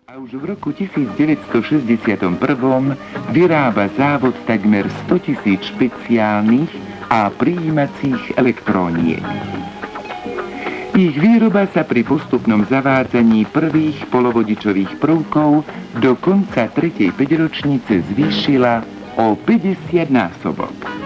A už v roku 1961 vyrába závod takmer 100 000 špeciálnych a prijímacích elektróniek. Ich výroba sa pri postupnom zavádzaní prvých polovodičových prvkov do konca tretej päťročnice zvýšila o 50-násobok.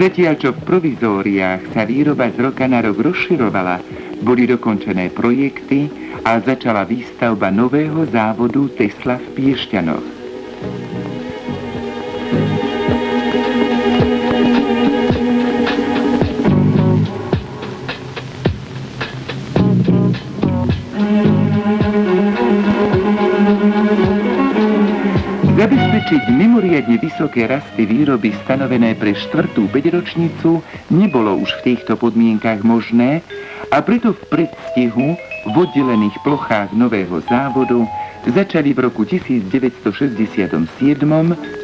Zatiaľ, čo v provizóriách sa výroba z roka na rok rozširovala, boli dokončené projekty a začala výstavba nového závodu Tesla v Piešťanoch. Zabezpečiť mimoriadne vysoké rasty výroby stanovené pre štvrtú päťročnicu nebolo už v týchto podmienkach možné a preto v predstihu v oddelených plochách nového závodu začali v roku 1967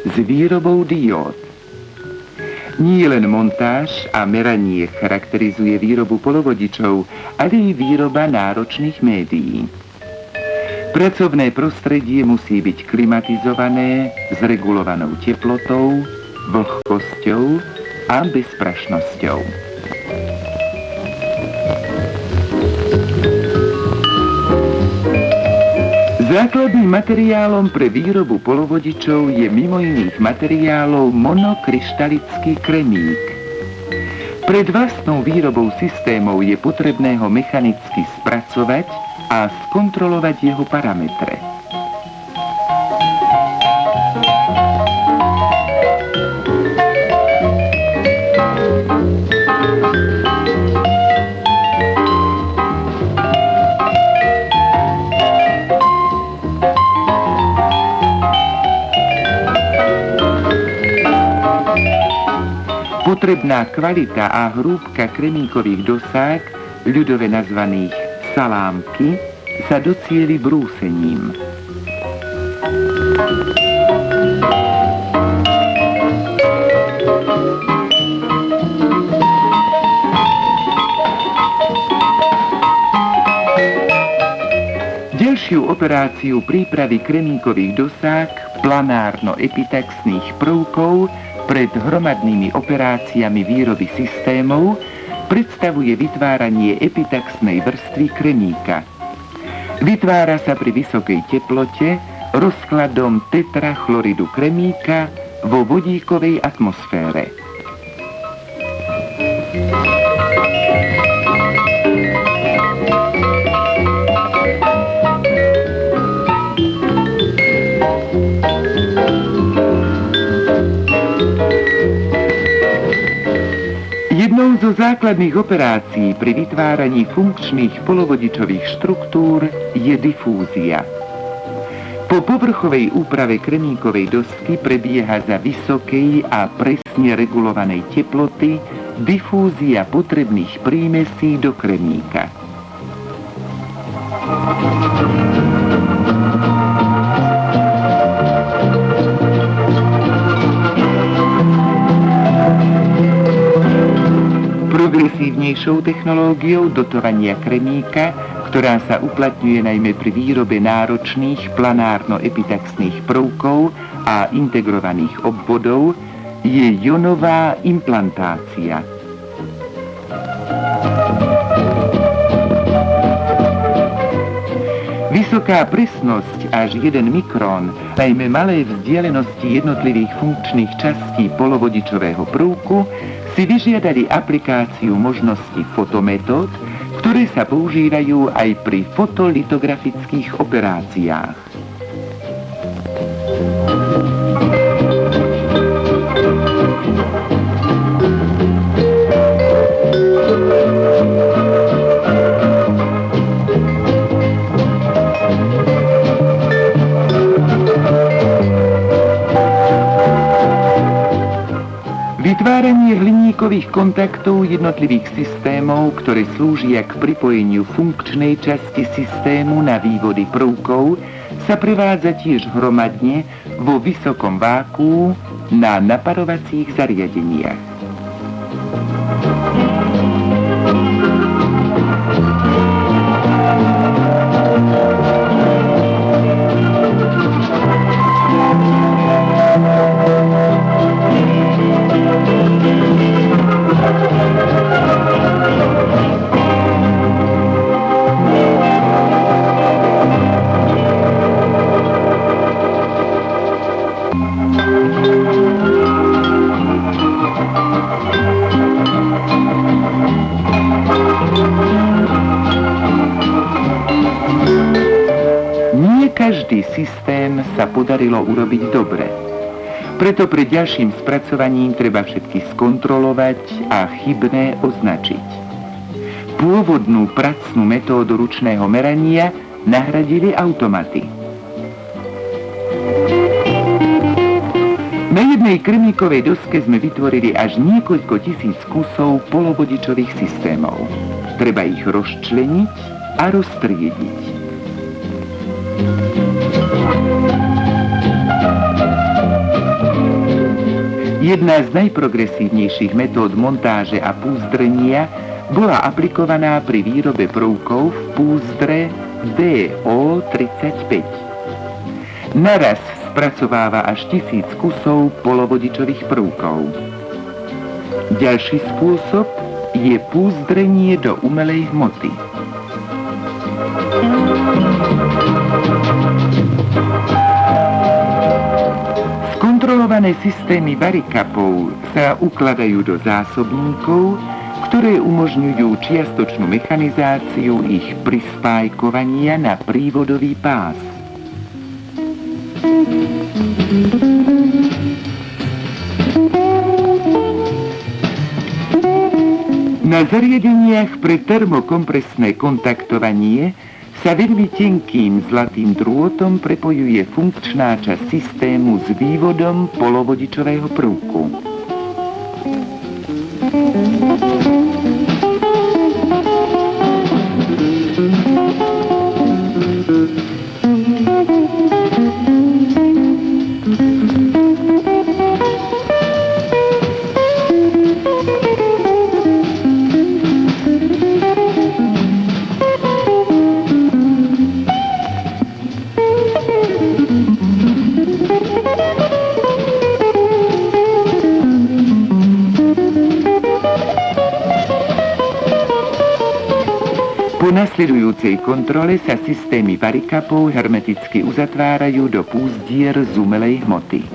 s výrobou diód. Nie len montáž a meranie charakterizuje výrobu polovodičov, ale i výroba náročných médií. Pracovné prostredie musí byť klimatizované s regulovanou teplotou, vlhkosťou a bezprašnosťou. Základným materiálom pre výrobu polovodičov je mimo iných materiálov monokryštalický kremík. Pred vlastnou výrobou systémov je potrebné ho mechanicky spracovať a skontrolovať jeho parametre. Potrebná kvalita a hrúbka kremíkových dosák, ľudove nazvaných salámky, sa docieli brúsením. Ďalšiu operáciu prípravy kremíkových dosák, planárno-epitaxných prvkov pred hromadnými operáciami výroby systémov predstavuje vytváranie epitaxnej vrstvy kremíka. Vytvára sa pri vysokej teplote rozkladom tetrachloridu kremíka vo vodíkovej atmosfére. Jednou zo základných operácií pri vytváraní funkčných polovodičových štruktúr je difúzia. Po povrchovej úprave kremíkovej dosky prebieha za vysokej a presne regulovanej teploty difúzia potrebných prímesí do kremíka. Progresívnejšou technológiou dotovania kremíka, ktorá sa uplatňuje najmä pri výrobe náročných planárno-epitaxných prvkov a integrovaných obvodov, je jonová implantácia. Vysoká presnosť až 1 mikrón, najmä malé vzdialenosti jednotlivých funkčných častí polovodičového prvku, si vyžiadali aplikáciu možnosti fotometód, ktoré sa používajú aj pri fotolitografických operáciách. Vytváranie hliníkových kontaktov jednotlivých systémov, ktoré slúžia k pripojeniu funkčnej časti systému na vývody prvkov, sa prevádza tiež hromadne vo vysokom vákuu na naparovacích zariadeniach. Každý systém sa podarilo urobiť dobre. Preto pri ďalším spracovaním treba všetky skontrolovať a chybné označiť. Pôvodnú pracnú metódu ručného merania nahradili automaty. Na jednej krmníkovej doske sme vytvorili až niekoľko tisíc kusov polovodičových systémov. Treba ich rozčleniť a roztriediť. Jedna z najprogresívnejších metód montáže a púzdrenia bola aplikovaná pri výrobe prvkov v púzdre DO35. Naraz spracováva až 1000 kusov polovodičových prvkov. Ďalší spôsob je púzdrenie do umelej hmoty. Kontrolované systémy varikapov sa ukladajú do zásobníkov, ktoré umožňujú čiastočnú mechanizáciu ich prispájkovania na prívodový pás. Na zariadeniach pre termokompresné kontaktovanie sa veľmi tenkým zlatým drôtom prepojuje funkčná časť systému s vývodom polovodičového prvku. Po nasledujúcej kontrole sa systémy varikapov hermeticky uzatvárajú do púzdier z umelej hmoty.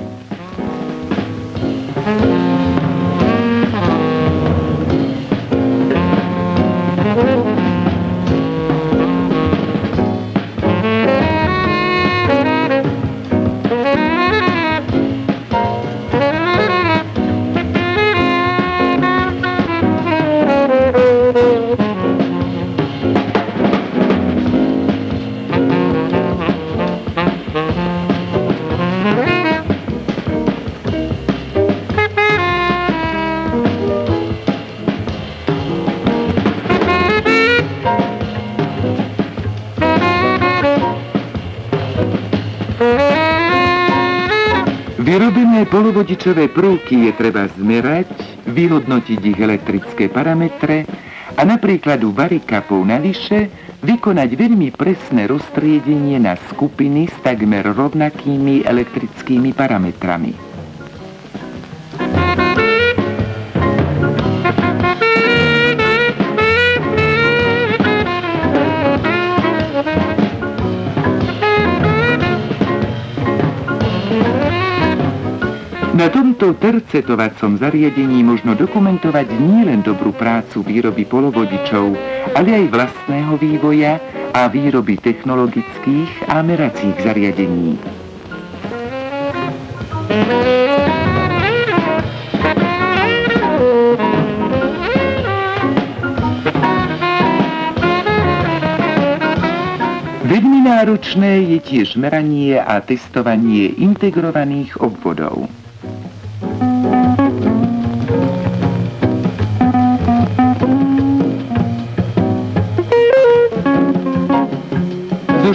Vyrobené polovodičové prvky je treba zmerať, vyhodnotiť ich elektrické parametre a napríklad u varikapov navyše vykonať veľmi presné roztriedenie na skupiny s takmer rovnakými elektrickými parametrami. Na tomto tercetovacom zariadení možno dokumentovať nielen dobrú prácu výroby polovodičov, ale aj vlastného vývoja a výroby technologických a meracích zariadení. Veľmi náročné je tiež meranie a testovanie integrovaných obvodov.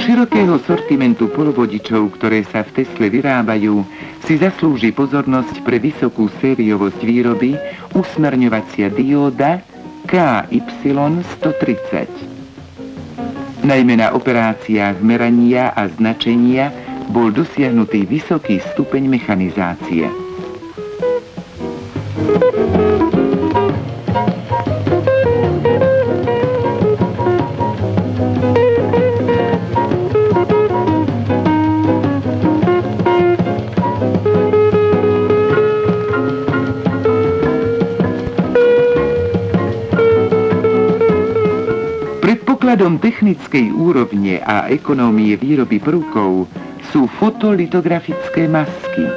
širokého sortimentu polovodičov, ktoré sa v Tesle vyrábajú, si zaslúži pozornosť pre vysokú sériovosť výroby usmerňovacia dióda KY130. Najmä na operáciách merania a značenia bol dosiahnutý vysoký stupeň mechanizácie. Predpokladom technickej úrovne a ekonómie výroby prvkov sú fotolitografické masky.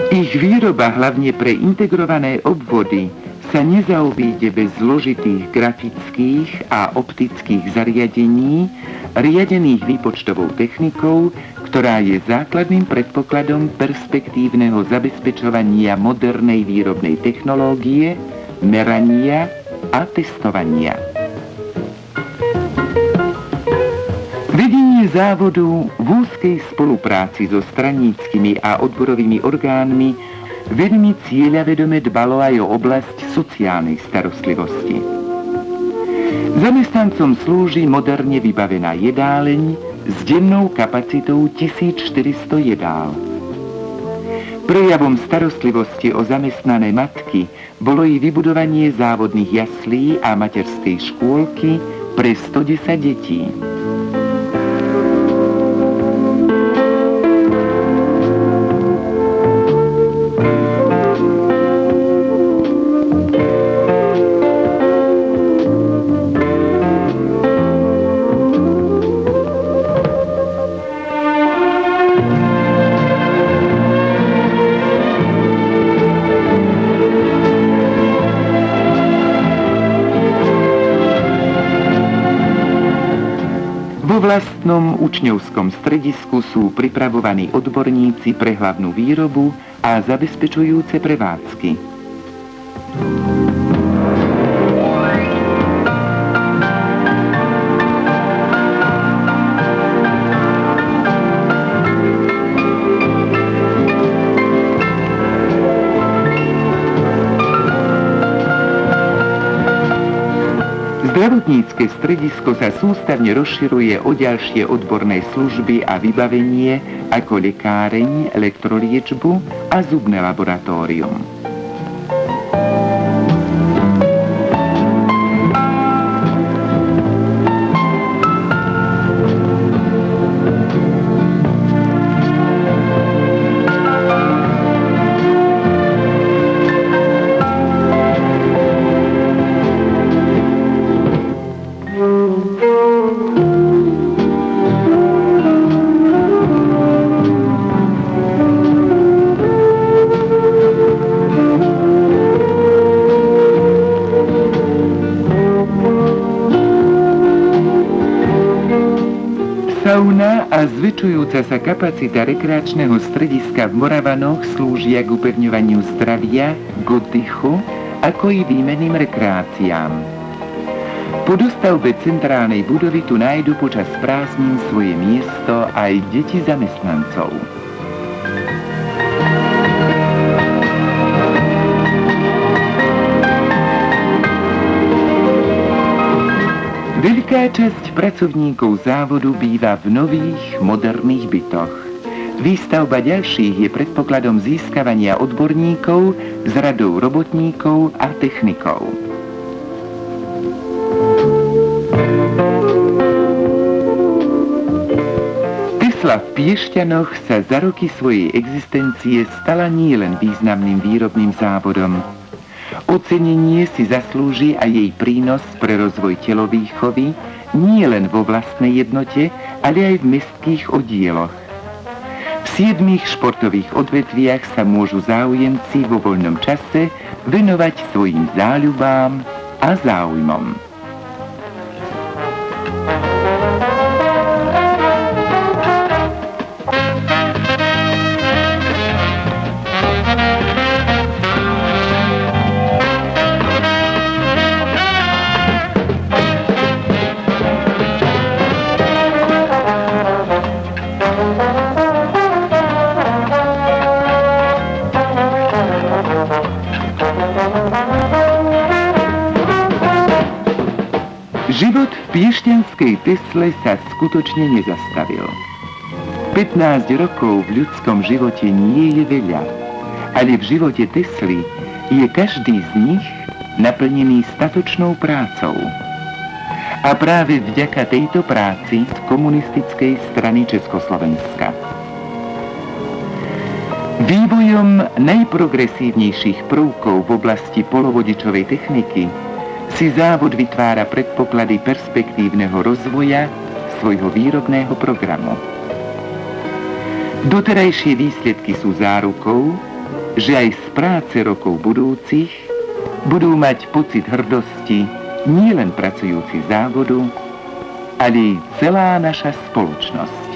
Ich výroba hlavne pre integrované obvody sa nezaobíde bez zložitých grafických a optických zariadení, riadených výpočtovou technikou, ktorá je základným predpokladom perspektívneho zabezpečovania modernej výrobnej technológie, merania a testovania. Vedenie závodu v úzkej spolupráci so straníckymi a odborovými orgánmi veľmi cieľavedome dbalo aj o oblasť sociálnej starostlivosti. Zamestnancom slúži moderne vybavená jedáleň s dennou kapacitou 1400 jedál. Prejavom starostlivosti o zamestnané matky bolo i vybudovanie závodných jaslí a materskej škôlky pre 110 detí. Vo vlastnom učňovskom stredisku sú pripravovaní odborníci pre hlavnú výrobu a zabezpečujúce prevádzky. Zdravotnícke stredisko sa sústavne rozširuje o ďalšie odborné služby a vybavenie ako lekáreň, elektroliečbu a zubné laboratórium. Sauna a zväčšujúca sa kapacita rekreačného strediska v Moravanoch slúžia k upevňovaniu zdravia, k oddychu, ako i výmenným rekreáciám. Po dostavbe centrálnej budovy tu nájdu počas prázdnin svoje miesto aj deti zamestnancov. Veľká časť pracovníkov závodu býva v nových, moderných bytoch. Výstavba ďalších je predpokladom získavania odborníkov s radou robotníkov a technikov. Tesla v Piešťanoch sa za roky svojej existencie stala nielen významným výrobným závodom. Ocenenie si zaslúži aj jej prínos pre rozvoj telovýchovy nie len vo vlastnej jednote, ale aj v mestských oddieloch. V 7 športových odvetviach sa môžu záujemci vo voľnom čase venovať svojim záľubám a záujmom. Život v piešťanskej Tesle sa skutočne nezastavil. 15 rokov v ľudskom živote nie je veľa, ale v živote Tesly je každý z nich naplnený statočnou prácou. A práve vďaka tejto práci z komunistickej strany Československa. Vývojom najprogresívnejších prvkov v oblasti polovodičovej techniky si závod vytvára predpoklady perspektívneho rozvoja svojho výrobného programu. Doterajšie výsledky sú zárukou, že aj z práce rokov budúcich budú mať pocit hrdosti nielen pracujúci závodu, ale i celá naša spoločnosť.